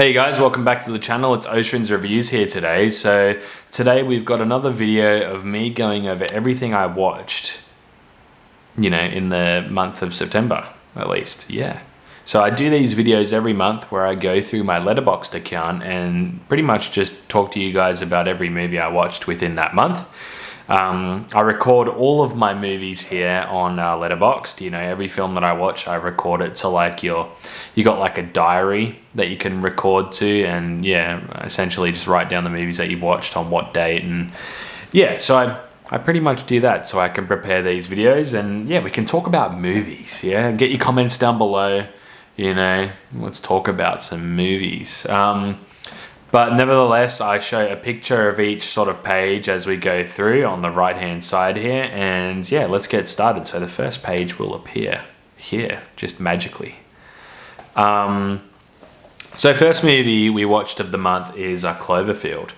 Hey guys, welcome back to the channel. It's OceansReviews here today. So today we've got another video of me going over everything I watched, in the month of September, at least, yeah. So I do these videos every month where I go through my Letterboxd account and pretty much just talk to you guys about every movie I watched within that month. I record all of my movies here on Letterboxd. Every film that I watch, I record it. So like you got like a diary that you can record to, and essentially just write down the movies that you've watched on what date, and so I pretty much do that so I can prepare these videos, and we can talk about movies. Get your comments down below. Let's talk about some movies. But nevertheless, I show a picture of each sort of page as we go through on the right hand side here. And let's get started. So the first page will appear here, just magically. So first movie we watched of the month is Cloverfield.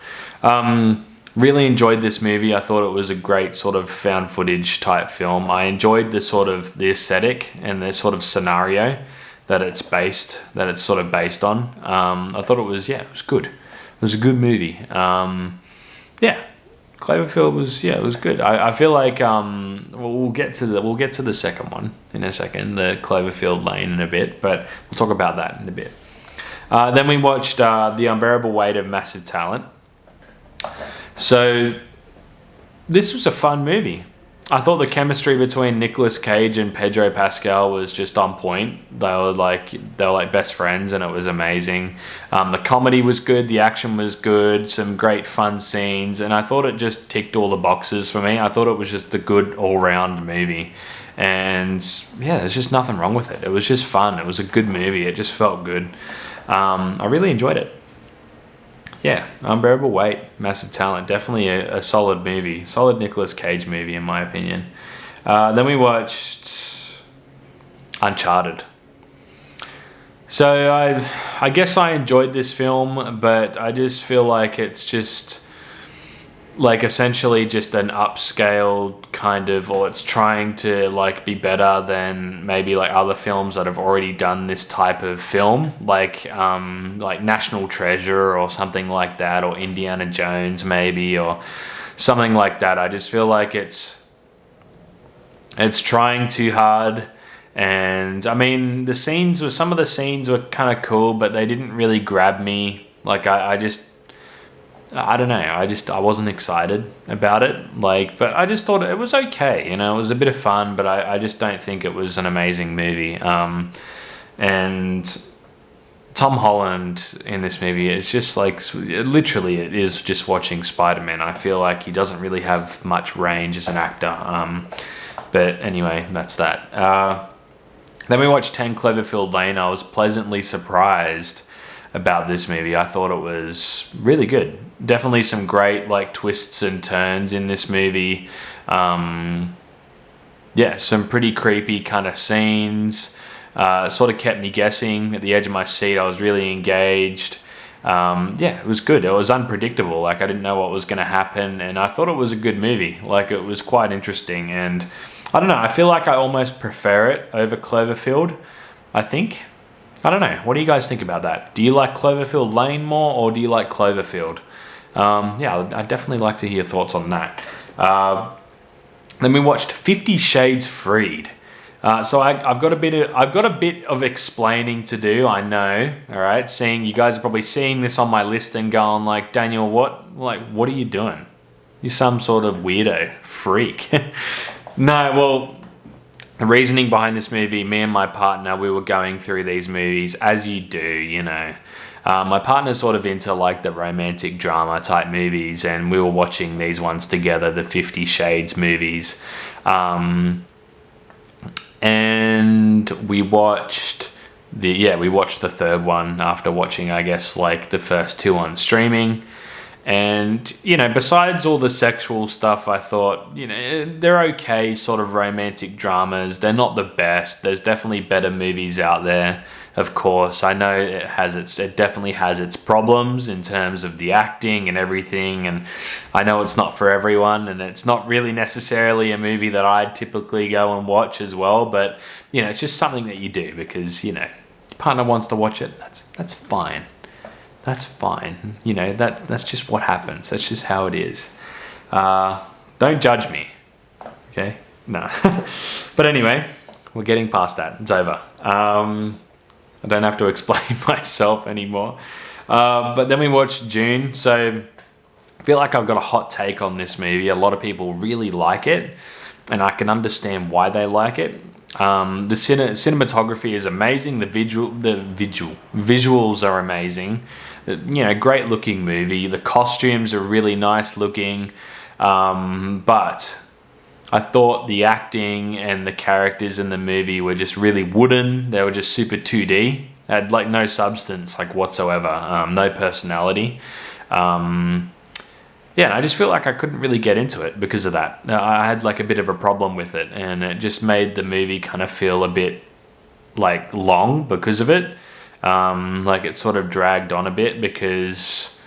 Really enjoyed this movie. I thought it was a great sort of found footage type film. I enjoyed the aesthetic and the sort of scenario that it's sort of based on. I thought it was good. It was a good movie. Cloverfield was good. I feel like we'll get to the second one in a second, the Cloverfield Lane, in a bit, but we'll talk about that in a bit. Then we watched The Unbearable Weight of Massive Talent. So this was a fun movie. I thought the chemistry between Nicolas Cage and Pedro Pascal was just on point. They were like best friends, and it was amazing. The comedy was good, the action was good, some great fun scenes, and I thought it just ticked all the boxes for me. I thought it was just a good all-round movie, and there's just nothing wrong with it. It was just fun. It was a good movie. It just felt good. I really enjoyed it. Unbearable Weight, Massive Talent, definitely a solid movie, solid Nicolas Cage movie in my opinion. Then we watched Uncharted. So I guess I enjoyed this film, but I just feel like it's just like essentially just an upscaled kind of, or it's trying to like be better than maybe like other films that have already done this type of film, like National Treasure or something like that, or Indiana Jones maybe, or something like that. I just feel like it's trying too hard. And I mean, some of the scenes were kind of cool, but they didn't really grab me. Like I don't know. I wasn't excited about it. But I just thought it was okay. It was a bit of fun, but I just don't think it was an amazing movie. And Tom Holland in this movie is just literally it is just watching Spider-Man. I feel like he doesn't really have much range as an actor. But anyway, that's that. Then we watched 10 Cloverfield Lane. I was pleasantly surprised about this movie. I thought it was really good. Definitely some great twists and turns in this movie. Some pretty creepy kind of scenes. Sort of kept me guessing at the edge of my seat. I was really engaged. It was good. It was unpredictable. I didn't know what was going to happen, and I thought it was a good movie. It was quite interesting, and I don't know. I feel like I almost prefer it over Cloverfield, I think. I don't know. What do you guys think about that? Do you like Cloverfield Lane more, or do you like Cloverfield? I'd definitely like to hear your thoughts on that. Then we watched 50 Shades Freed. So I've got a bit of explaining to do. I know. All right, you guys are probably seeing this on my list and going Daniel, what are you doing? You're some sort of weirdo freak. No, well. The reasoning behind this movie, me and my partner, we were going through these movies, as you do, My partner's sort of into the romantic drama type movies, and we were watching these ones together, the 50 Shades movies. And we watched the third one after watching, I guess, the first two on streaming. And, besides all the sexual stuff, I thought, they're okay sort of romantic dramas. They're not the best. There's definitely better movies out there, of course. I know it definitely has its problems in terms of the acting and everything. And I know it's not for everyone, and it's not really necessarily a movie that I'd typically go and watch as well. But, it's just something that you do because, your partner wants to watch it. That's fine. That's fine. You know, that's just what happens. That's just how it is. Don't judge me. Okay? No. But anyway, we're getting past that. It's over. I don't have to explain myself anymore. But then we watched June. So I feel like I've got a hot take on this movie. A lot of people really like it, and I can understand why they like it. The cinematography is amazing. The visuals are amazing. You know, great looking movie. The costumes are really nice looking. But I thought the acting and the characters in the movie were just really wooden. They were just super 2D. Had like no substance like whatsoever. No personality. Yeah, and I just feel like I couldn't really get into it because of that. I had like a bit of a problem with it, and it just made the movie kind of feel a bit like long because of it. Like it sort of dragged on a bit because,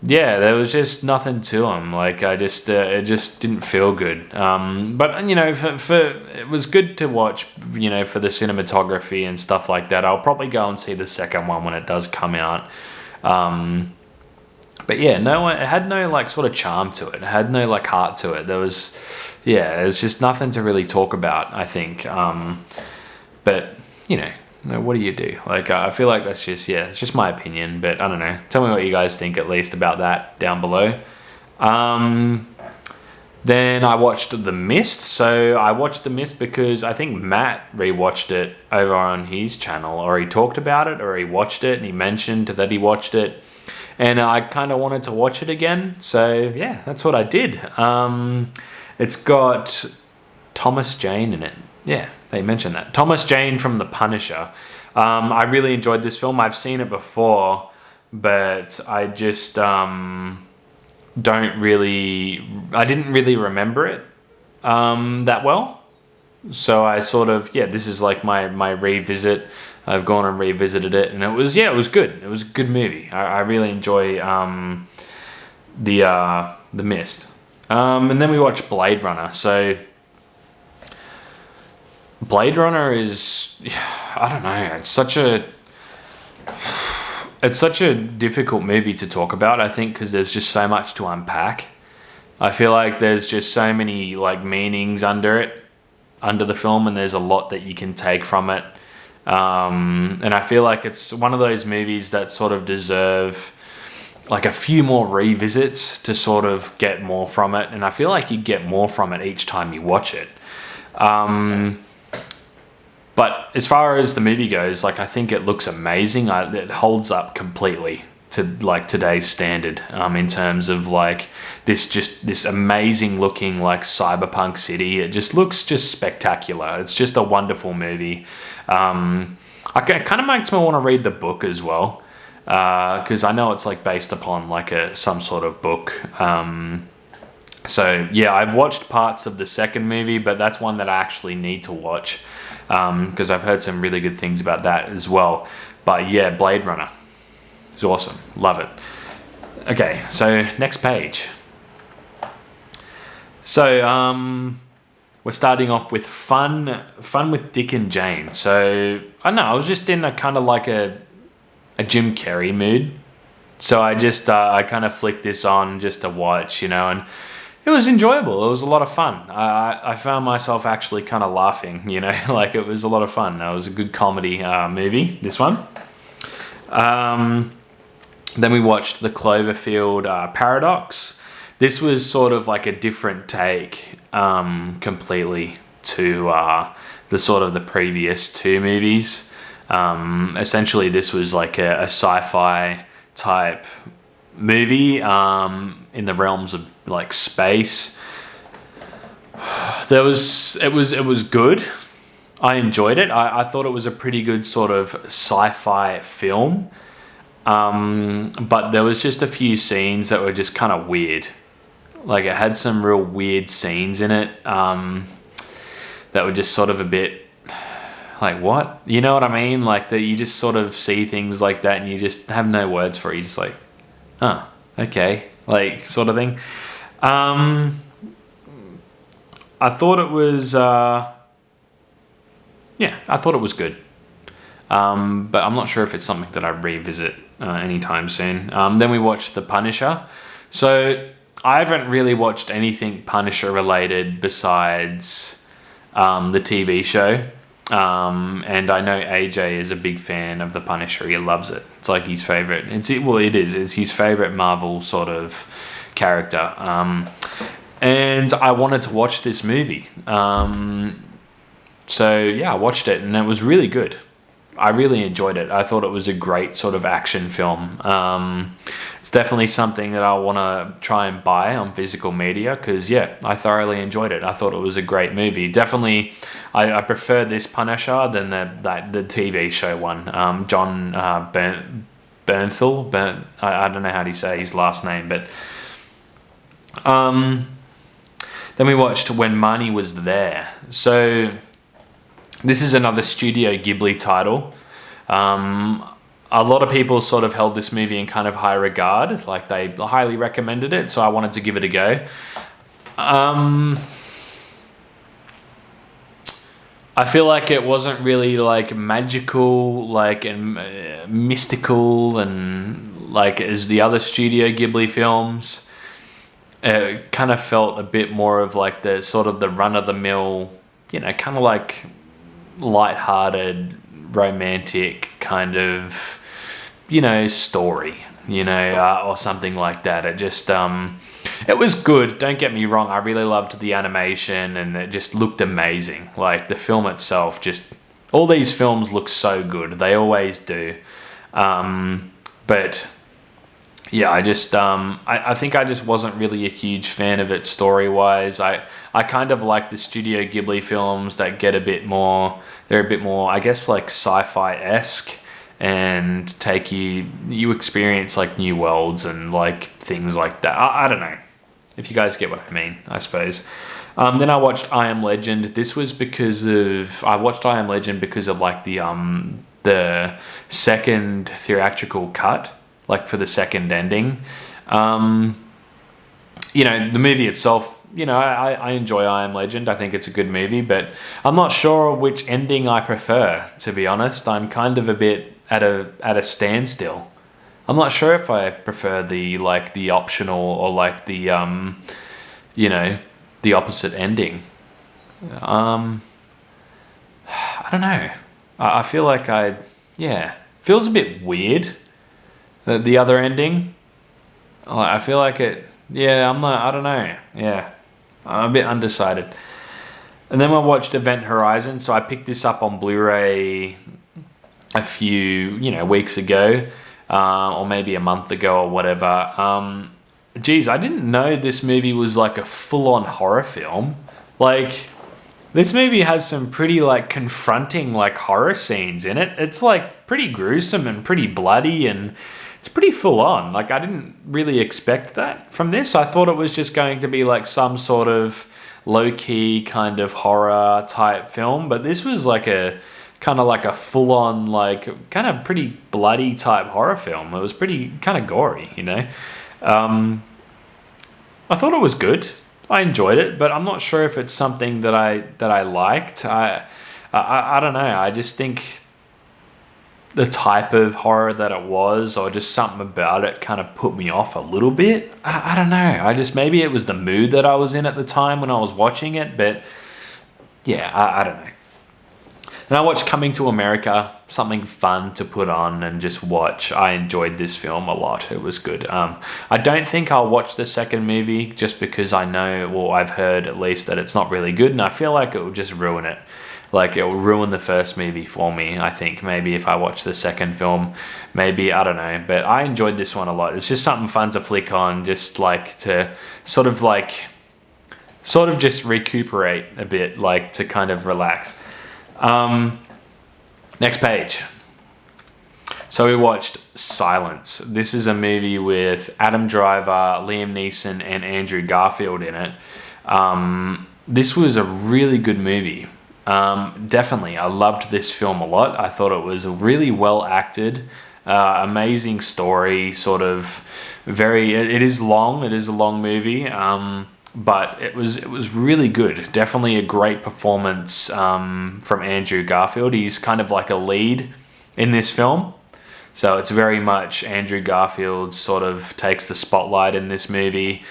yeah, there was just nothing to them. Like it just didn't feel good. But you know, for it was good to watch. You know, for the cinematography and stuff like that. I'll probably go and see the second one when it does come out. But yeah, it had no like sort of charm to it. It had no like heart to it. There's just nothing to really talk about, I think. But you know, what do you do? Like, I feel like that's just, it's just my opinion, but I don't know. Tell me what you guys think at least about that down below. Then I watched The Mist. So I watched The Mist because I think Matt rewatched it over on his channel, or he talked about it, or he watched it and he mentioned that he watched it. And I kind of wanted to watch it again. So yeah, that's what I did. It's got Thomas Jane in it. Yeah, they mentioned that. Thomas Jane from The Punisher. I really enjoyed this film. I've seen it before, but I just I didn't really remember it that well. So I sort of, this is like my revisit. I've gone and revisited it, and it was good. It was a good movie. I really enjoy The Mist. And then we watched Blade Runner. So Blade Runner is, I don't know, it's such a difficult movie to talk about, I think, because there's just so much to unpack. I feel like there's just so many like meanings under the film, and there's a lot that you can take from it. And I feel like it's one of those movies that sort of deserve like a few more revisits to sort of get more from it. And I feel like you get more from it each time you watch it. But as far as the movie goes, like, I think it looks amazing. It holds up completely to like today's standard, in terms of like this amazing looking like cyberpunk city. It just looks just spectacular. It's just a wonderful movie. It kind of makes me want to read the book as well, because I know it's like based upon like some sort of book. So yeah, I've watched parts of the second movie, but that's one that I actually need to watch, because I've heard some really good things about that as well. But yeah, Blade Runner is awesome. Love it. Okay, so next page. So we're starting off with fun with Dick and Jane. So I don't know, I was just in a kind of like a Jim Carrey mood. So I just I kind of flicked this on just to watch, and it was enjoyable. It was a lot of fun. I found myself actually kind of laughing, like it was a lot of fun. It was a good comedy movie, this one. Then we watched The Cloverfield Paradox. This was sort of like a different take completely to the sort of the previous two movies. Essentially, this was like a sci-fi type movie in the realms of like space. It was good. I enjoyed it. I thought it was a pretty good sort of sci-fi film. But there was just a few scenes that were just kind of weird. Like, it had some real weird scenes in it that were just sort of a bit like, what? You know what I mean? Like, that you just sort of see things like that and you just have no words for it. You're just like, oh, okay, like, sort of thing. I thought it was I thought it was good. but I'm not sure if it's something that I revisit anytime soon. Then we watched The Punisher. So I haven't really watched anything Punisher related besides the TV show. And I know AJ is a big fan of The Punisher. He loves it. It's like his favorite. It's his favorite Marvel sort of character. And I wanted to watch this movie. So yeah, I watched it and it was really good. I really enjoyed it. I thought it was a great sort of action film. It's definitely something that I want to try and buy on physical media because, yeah, I thoroughly enjoyed it. I thought it was a great movie. Definitely, I prefer this Punisher than the TV show one. John Bernthal. I don't know how to say his last name, but then we watched When Marnie Was There. So this is another Studio Ghibli title. A lot of people sort of held this movie in kind of high regard, like they highly recommended it, so I wanted to give it a go. I feel like it wasn't really like magical, like and mystical, and like as the other Studio Ghibli films. It kind of felt a bit more of like the sort of the run-of-the-mill, kind of like light-hearted, romantic kind of, story, or something like that. It just, it was good. Don't get me wrong. I really loved the animation and it just looked amazing. Like the film itself, just all these films look so good. They always do. But yeah, I just, I think I just wasn't really a huge fan of it story-wise. I kind of like the Studio Ghibli films that get they're a bit more, I guess, like sci-fi-esque and take you experience like new worlds and like things like that. I don't know if you guys get what I mean, I suppose. Then I watched I Am Legend. This was I watched I Am Legend because of like the second theatrical cut, like for the second ending. The movie itself, I enjoy I Am Legend. I think it's a good movie, but I'm not sure which ending I prefer, to be honest. I'm kind of a bit at a standstill. I'm not sure if I prefer the optional or like the the opposite ending. I don't know. I feel like feels a bit weird. The other ending, I feel like it. Yeah, I don't know. Yeah, I'm a bit undecided. And then I watched Event Horizon. So I picked this up on Blu-ray a few, weeks ago, or maybe a month ago or whatever. I didn't know this movie was like a full-on horror film. Like, this movie has some pretty like confronting like horror scenes in it. It's like pretty gruesome and pretty bloody and it's pretty full on. Like, I didn't really expect that from this. I thought it was just going to be like some sort of low-key kind of horror type film, but this was like a kind of like a full on like kind of pretty bloody type horror film. It was pretty kind of gory, I thought it was good. I enjoyed it, but I'm not sure if it's something that I liked. I don't know. I just think the type of horror that it was, or just something about it, kind of put me off a little bit. I don't know. Maybe it was the mood that I was in at the time when I was watching it, but yeah, I don't know. And I watched Coming to America, something fun to put on and just watch. I enjoyed this film a lot. It was good. I don't think I'll watch the second movie just because I know, or I've heard at least, that it's not really good, and I feel like it will just ruin it. Like, it will ruin the first movie for me, I think. Maybe if I watch the second film, maybe, I don't know. But I enjoyed this one a lot. It's just something fun to flick on, just like to sort of just recuperate a bit, like to kind of relax. Next page. So we watched Silence. This is a movie with Adam Driver, Liam Neeson, and Andrew Garfield in it. This was a really good movie. Definitely, I loved this film a lot. I thought it was really well acted, amazing story, sort of it is long. It is a long movie. But it was really good. Definitely a great performance from Andrew Garfield. He's kind of like a lead in this film. So it's very much Andrew Garfield sort of takes the spotlight in this movie.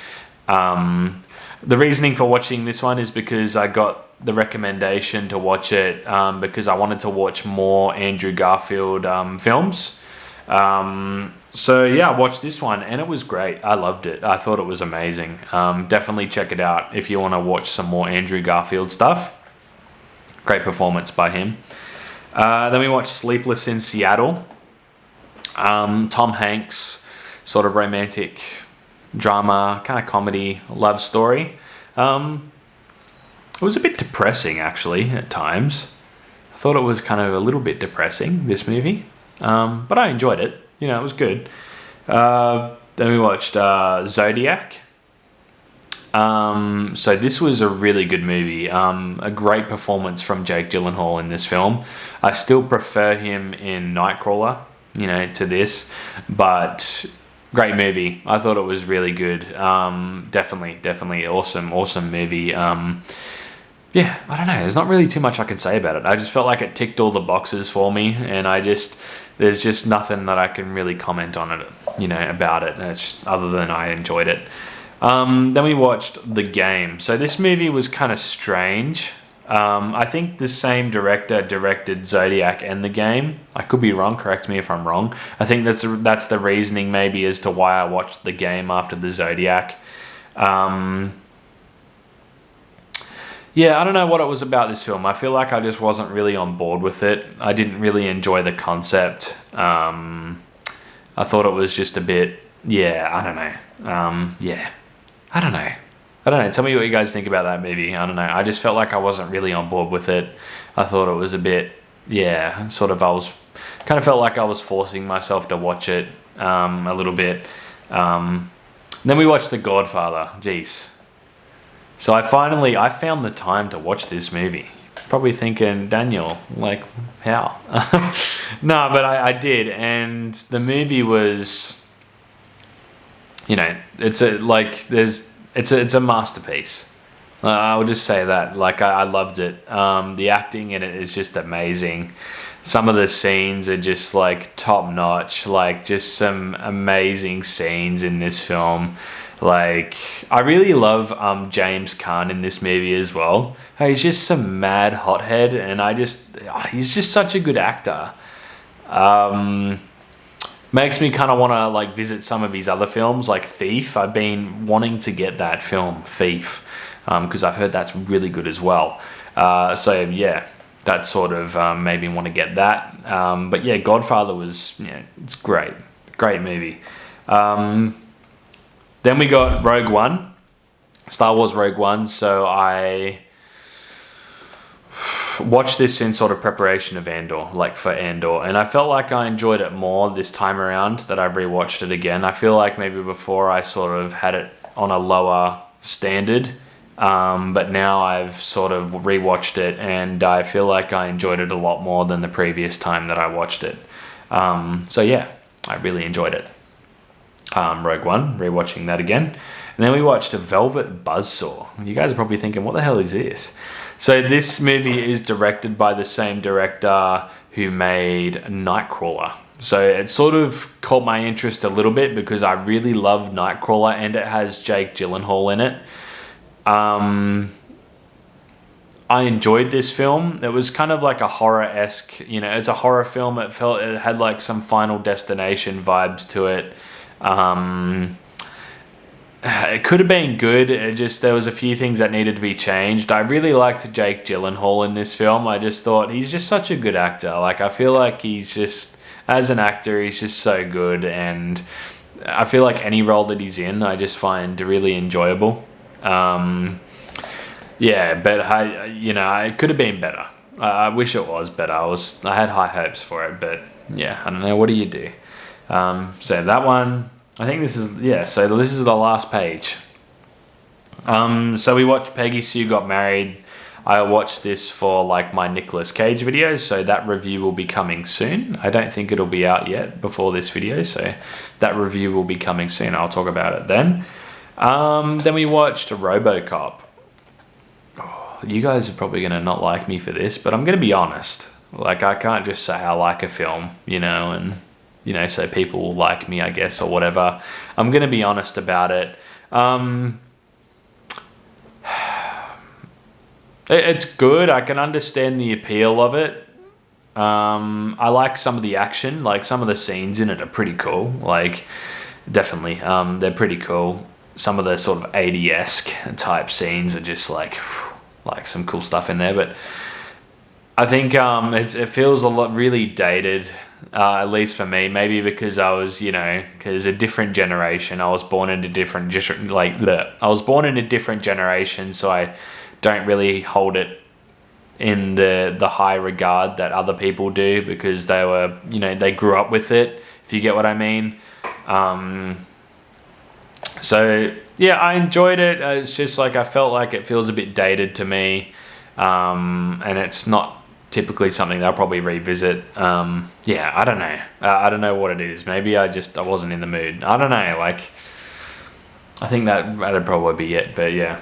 The reasoning for watching this one is because I got the recommendation to watch it because I wanted to watch more Andrew Garfield films. So yeah, I watched this one and it was great. I loved it. I thought it was amazing. Definitely check it out if you want to watch some more Andrew Garfield stuff. Great performance by him. Then we watched Sleepless in Seattle. Tom Hanks, sort of romantic drama, kind of comedy, love story. It was a bit depressing actually at times. I thought it was kind of a little bit depressing, this movie. But I enjoyed it. You know, it was good. Then we watched Zodiac. So this was a really good movie. A great performance from Jake Gyllenhaal in this film. I still prefer him in Nightcrawler, you know, to this, but great movie. I thought it was really good. Definitely awesome movie. Yeah, I don't know. There's not really too much I can say about it. I just felt like it ticked all the boxes for me, and there's just nothing that I can really comment on it, you know, about it. And it's just, other than I enjoyed it. Then we watched The Game. So this movie was kind of strange. I think the same director directed Zodiac and The Game. I could be wrong. Correct me if I'm wrong. I think that's the reasoning maybe as to why I watched The Game after the Zodiac. Yeah, I don't know what it was about this film. I feel like I just wasn't really on board with it. I didn't really enjoy the concept. I thought it was just a bit, I don't know. I don't know. Tell me what you guys think about that movie. I don't know. I just felt like I wasn't really on board with it. I thought it was a bit, I kind of felt like I was forcing myself to watch it a little bit. Then we watched The Godfather. Jeez. So I found the time to watch this movie. Probably thinking, Daniel, like, how? No, but I did, and the movie was, you know, it's a masterpiece. I would just say that. Like, I loved it. The acting in it is just amazing. Some of the scenes are just like top notch. Like, just some amazing scenes in this film. Like, I really love James Caan in this movie as well. He's just some mad hothead, and he's just such a good actor. Makes me kind of want to like visit some of his other films, like Thief. I've been wanting to get that film, Thief, because I've heard that's really good as well. So yeah, that sort of made me want to get that. But yeah, Godfather was, it's great movie. Then we got Rogue One, Star Wars Rogue One. So I watched this in sort of preparation of Andor, and I felt like I enjoyed it more this time around that I've rewatched it again. I feel like maybe before I sort of had it on a lower standard, but now I've sort of rewatched it and I feel like I enjoyed it a lot more than the previous time that I watched it. So yeah, I really enjoyed it. Rogue One, rewatching that again. And then we watched A Velvet Buzzsaw. You guys are probably thinking, what the hell is this? So this movie is directed by the same director who made Nightcrawler. So it sort of caught my interest a little bit because I really love Nightcrawler and it has Jake Gyllenhaal in it. I enjoyed this film. It was kind of like a horror-esque, it's a horror film. It had like some Final Destination vibes to it. It could have been good. There was a few things that needed to be changed. I really liked Jake Gyllenhaal in this film. I just thought he's just such a good actor. Like, I feel like he's just, as an actor, he's just so good. And I feel like any role that he's in, I just find really enjoyable. But it could have been better. I wish it was better. I had high hopes for it, but yeah, I don't know. What do you do? So that one, I think this is the last page. So we watched Peggy Sue Got Married. I watched this for like my Nicolas Cage video, so that review will be coming soon. I don't think it'll be out yet before this video, so that review will be coming soon. I'll talk about it then. Then we watched RoboCop. Oh, you guys are probably going to not like me for this, but I'm going to be honest. Like, I can't just say I like a film, you know, and, you know, so people will like me, I guess, or whatever. I'm going to be honest about it. It's good. I can understand the appeal of it. I like some of the action. Like, some of the scenes in it are pretty cool. Like, definitely, they're pretty cool. Some of the sort of 80-esque type scenes are just like some cool stuff in there. But I think it feels a lot really dated, at least for me. Maybe because I was, you know, because a different generation. I was born in a different I was born in a different generation, so I don't really hold it in the high regard that other people do, because they were, you know, they grew up with it, if you get what I mean. So yeah, I enjoyed it. It's just like, I felt like it feels a bit dated to me, and it's not typically something that I'll probably revisit. Yeah, I don't know. I don't know what it is. Maybe I wasn't in the mood. I don't know. Like, I think that'd probably be it. But yeah.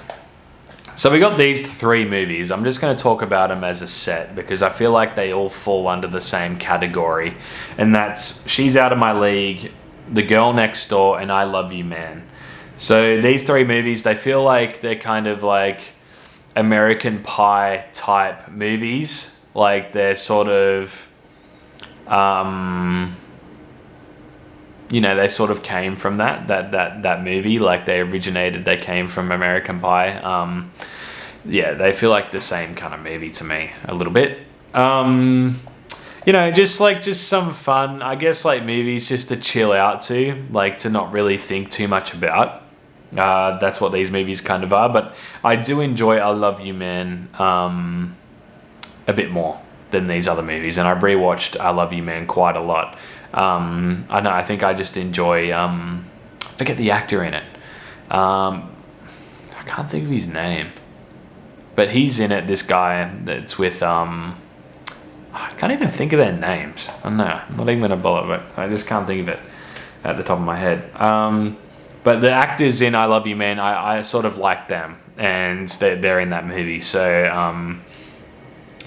So we got these 3 movies. I'm just going to talk about them as a set, because I feel like they all fall under the same category. And that's She's Out of My League, The Girl Next Door, and I Love You, Man. So these 3 movies, they feel like they're kind of like American Pie type movies. Like, they're sort of, you know, they sort of came from that movie. Like, they came from American Pie. Yeah, they feel like the same kind of movie to me a little bit. You know, just some fun, I guess, like, movies just to chill out to, like, to not really think too much about. That's what these movies kind of are. But I do enjoy I Love You, Man a bit more than these other movies, and I've rewatched I Love You, Man quite a lot. I know, I think I just enjoy, forget the actor in it. I can't think of his name, but he's in it, this guy that's with, I can't even think of their names. I don't know, I'm not even gonna bother, but I just can't think of it at the top of my head. But the actors in I Love You, Man, I sort of like them, and they're in that movie, so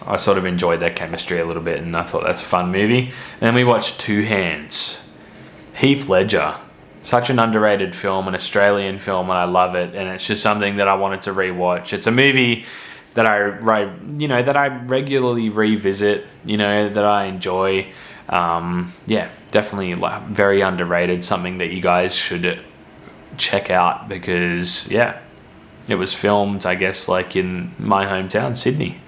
I sort of enjoyed their chemistry a little bit, and I thought that's a fun movie. And then we watched Two Hands. Heath Ledger. Such an underrated film, an Australian film, and I love it. And it's just something that I wanted to rewatch. It's a movie that I regularly revisit, you know, that I enjoy. Yeah, definitely very underrated. Something that you guys should check out, because, yeah, it was filmed, I guess, like in my hometown, Sydney.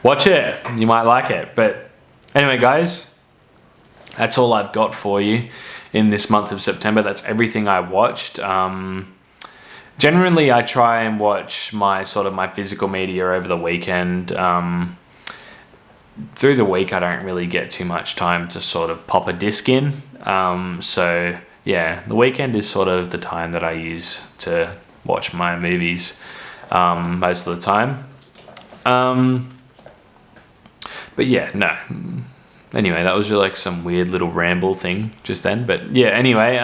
Watch it, you might like it. But anyway, guys, that's all I've got for you in this month of September. That's everything I watched. Generally, I try and watch my physical media over the weekend. Through the week, I don't really get too much time to sort of pop a disc in. So yeah, the weekend is sort of the time that I use to watch my movies most of the time. But yeah, no. Anyway, that was really like some weird little ramble thing just then. But yeah, anyway,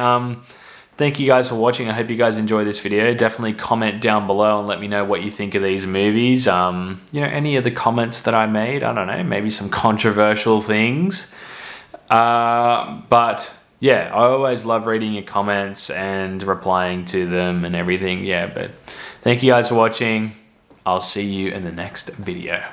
thank you guys for watching. I hope you guys enjoy this video. Definitely comment down below and let me know what you think of these movies. You know, any of the comments that I made, I don't know, maybe some controversial things. But yeah, I always love reading your comments and replying to them and everything. Yeah, but thank you guys for watching. I'll see you in the next video.